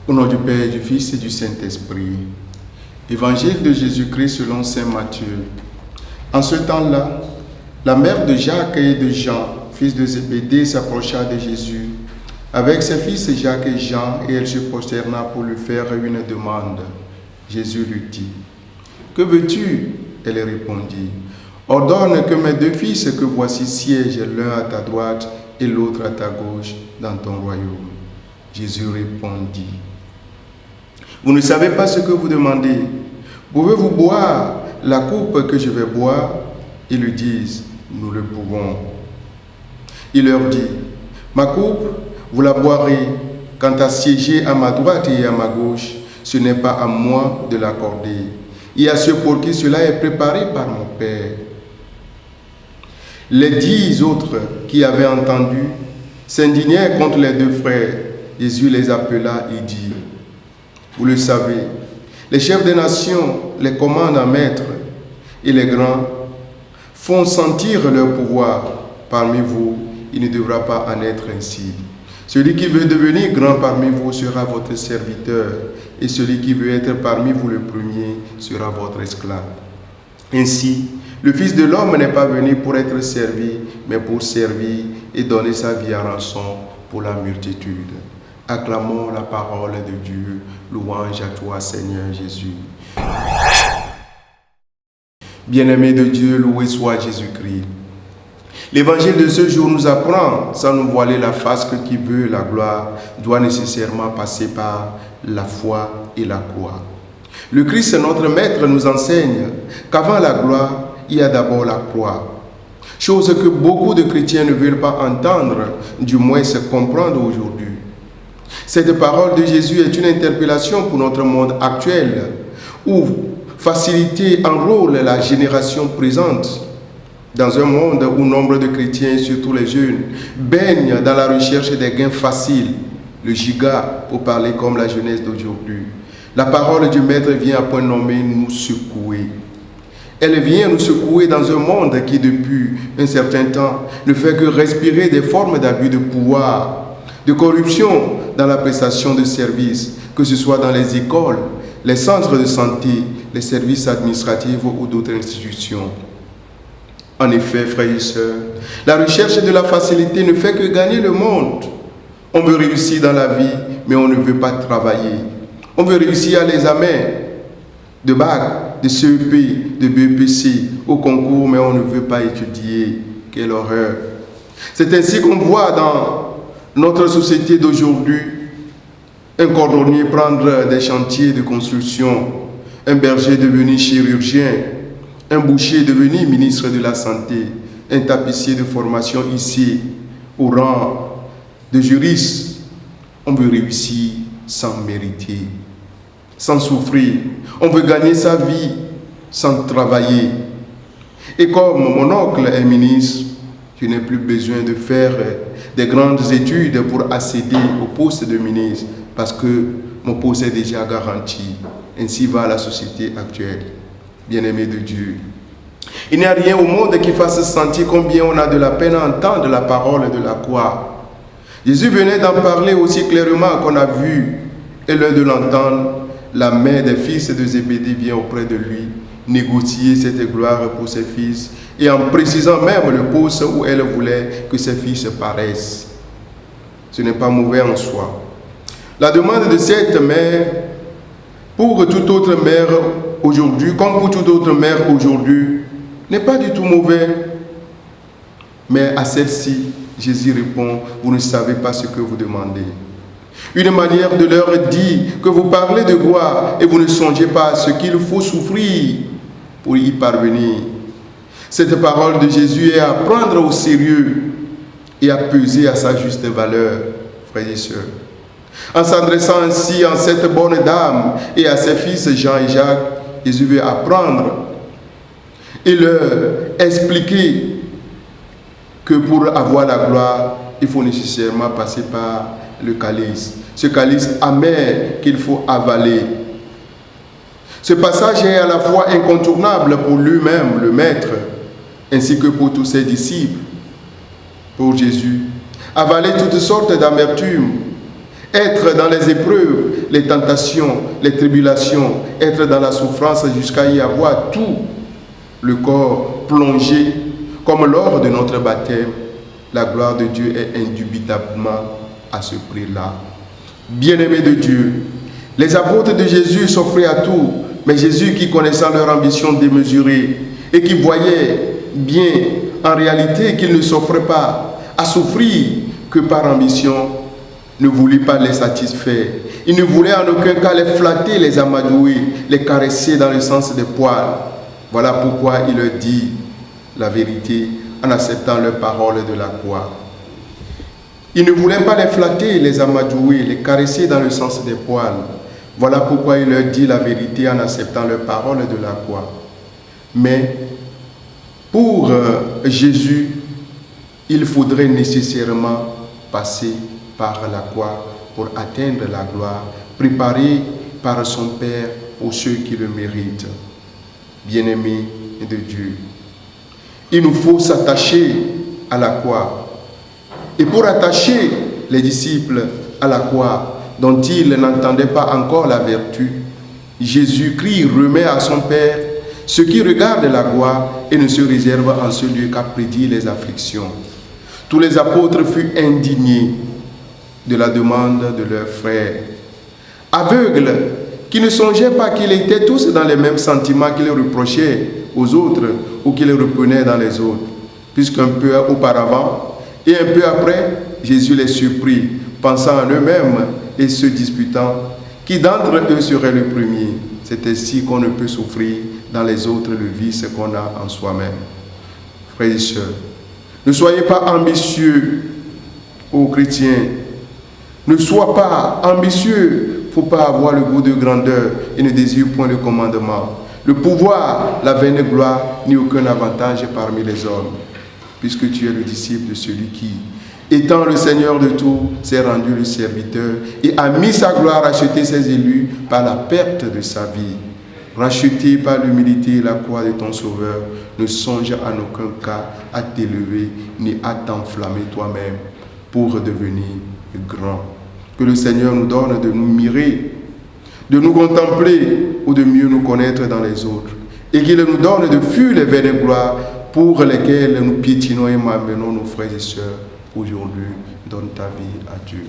Au nom du Père, du Fils et du Saint-Esprit. Évangile de Jésus-Christ selon saint Matthieu. En ce temps-là, la mère de Jacques et de Jean, fils de Zébédée, s'approcha de Jésus avec ses fils Jacques et Jean, et elle se prosterna pour lui faire une demande. Jésus lui dit: « Que veux-tu » Elle répondit: « Ordonne que mes deux fils que voici siègent l'un à ta droite et l'autre à ta gauche dans ton royaume. » Jésus répondit: « Vous ne savez pas ce que vous demandez. Pouvez-vous boire la coupe que je vais boire ?» Ils lui disent: « Nous le pouvons. » Il leur dit: « Ma coupe, vous la boirez. Quant à siéger à ma droite et à ma gauche, ce n'est pas à moi de l'accorder. Il y a ceux pour qui cela est préparé par mon Père. » Les 10 autres qui avaient entendu s'indignèrent contre les deux frères. Jésus les appela et dit: « Vous le savez, les chefs des nations les commandent en maître, et les grands font sentir leur pouvoir. Parmi vous, il ne devra pas en être ainsi. Celui qui veut devenir grand parmi vous sera votre serviteur, et celui qui veut être parmi vous le premier sera votre esclave. Ainsi, le Fils de l'homme n'est pas venu pour être servi, mais pour servir et donner sa vie en rançon pour la multitude. » Acclamons la parole de Dieu. Louange à toi, Seigneur Jésus. Bien-aimé de Dieu, loué soit Jésus-Christ. L'évangile de ce jour nous apprend, sans nous voiler la face, que qui veut la gloire doit nécessairement passer par la foi et la croix. Le Christ, notre Maître, nous enseigne qu'avant la gloire, il y a d'abord la croix. Chose que beaucoup de chrétiens ne veulent pas entendre, du moins se comprendre aujourd'hui. Cette parole de Jésus est une interpellation pour notre monde actuel, où facilité enrôle la génération présente. Dans un monde où nombre de chrétiens, surtout les jeunes, baignent dans la recherche des gains faciles, le giga, pour parler comme la jeunesse d'aujourd'hui, la parole du Maître vient à point nommé nous secouer. Elle vient nous secouer dans un monde qui, depuis un certain temps, ne fait que respirer des formes d'abus de pouvoir, de corruption dans la prestation de services, que ce soit dans les écoles, les centres de santé, les services administratifs ou d'autres institutions. En effet, frères et sœurs, la recherche de la facilité ne fait que gagner le monde. On veut réussir dans la vie, mais on ne veut pas travailler. On veut réussir à l'examen de bac, de CEP, de BEPC, au concours, mais on ne veut pas étudier. Quelle horreur! C'est ainsi qu'on voit dans notre société d'aujourd'hui un cordonnier prendre des chantiers de construction, un berger devenir chirurgien, un boucher devenir ministre de la Santé, un tapissier de formation ici au rang de juriste. On veut réussir sans mériter, sans souffrir. On veut gagner sa vie sans travailler. Et comme mon oncle est ministre, je n'ai plus besoin de faire des grandes études pour accéder au poste de ministre, parce que mon poste est déjà garanti. Ainsi va la société actuelle. Bien-aimé de Dieu, il n'y a rien au monde qui fasse sentir combien on a de la peine à entendre la parole de la croix. Jésus venait d'en parler aussi clairement qu'on a vu, et l'un de l'entendre, la mère des fils de Zébédée vient auprès de lui négocier cette gloire pour ses fils, et en précisant même le poste où elle voulait que ses fils paraissent. Ce n'est pas mauvais en soi. La demande de cette mère, pour toute autre mère aujourd'hui, comme pour toute autre mère aujourd'hui, n'est pas du tout mauvais. Mais à celle-ci, Jésus répond: vous ne savez pas ce que vous demandez. Une manière de leur dire que vous parlez de gloire et vous ne songez pas à ce qu'il faut souffrir pour y parvenir. Cette parole de Jésus est à prendre au sérieux et à peser à sa juste valeur, frères et sœurs. En s'adressant ainsi à cette bonne dame et à ses fils Jean et Jacques, Jésus veut apprendre et leur expliquer que pour avoir la gloire, il faut nécessairement passer par le calice. Ce calice amer qu'il faut avaler. Ce passage est à la fois incontournable pour lui-même, le Maître, ainsi que pour tous ses disciples. Pour Jésus, avaler toutes sortes d'amertume Être dans les épreuves, les tentations, les tribulations, être dans la souffrance jusqu'à y avoir tout le corps plongé, comme lors de notre baptême, la gloire de Dieu est indubitablement à ce prix-là. Bien-aimés de Dieu, les apôtres de Jésus s'offraient à tout, mais Jésus, qui connaissant leur ambition démesurée et qui voyait bien en réalité qu'ils ne s'offraient pas à souffrir que par ambition, ne voulut pas les satisfaire. Il ne voulait en aucun cas les flatter, les amadouer, les caresser dans le sens des poils. Voilà pourquoi il leur dit la vérité en acceptant leurs paroles de la croix. Il ne voulait pas les flatter, les amadouer, les caresser dans le sens des poils. Voilà pourquoi il leur dit la vérité en acceptant leurs paroles de la croix. Mais pour Jésus, il faudrait nécessairement passer par la croix pour atteindre la gloire, préparée par son Père pour ceux qui le méritent. Bien-aimés de Dieu, il nous faut s'attacher à la croix. Et pour attacher les disciples à la croix, dont ils n'entendaient pas encore la vertu, Jésus-Christ remet à son Père ce qui regarde la gloire et ne se réserve en ce lieu qu'à prédire les afflictions. Tous les apôtres furent indignés de la demande de leurs frères, aveugles, qui ne songeaient pas qu'ils étaient tous dans les mêmes sentiments qu'ils reprochaient aux autres ou qu'ils reprenaient dans les autres, puisqu'un peu auparavant et un peu après, Jésus les surprit, pensant en eux-mêmes et se disputant qui d'entre eux serait le premier. C'est ainsi qu'on ne peut souffrir dans les autres le vice qu'on a en soi-même. Frères et sœurs, ne soyez pas ambitieux, ô chrétiens. Ne sois pas ambitieux. Il ne faut pas avoir le goût de grandeur et ne désire point le commandement, le pouvoir, la vaine gloire, ni aucun avantage parmi les hommes, puisque tu es le disciple de celui qui, étant le Seigneur de tout, s'est rendu le serviteur et a mis sa gloire à acheter ses élus par la perte de sa vie. Racheté par l'humilité et la croix de ton Sauveur, ne songe en aucun cas à t'élever ni à t'enflammer toi-même pour devenir grand. Que le Seigneur nous donne de nous mirer, de nous contempler ou de mieux nous connaître dans les autres, et qu'il nous donne de fuir les vaines gloires pour lesquelles nous piétinons et malmenons nos frères et sœurs. Aujourd'hui, donne ta vie à Dieu.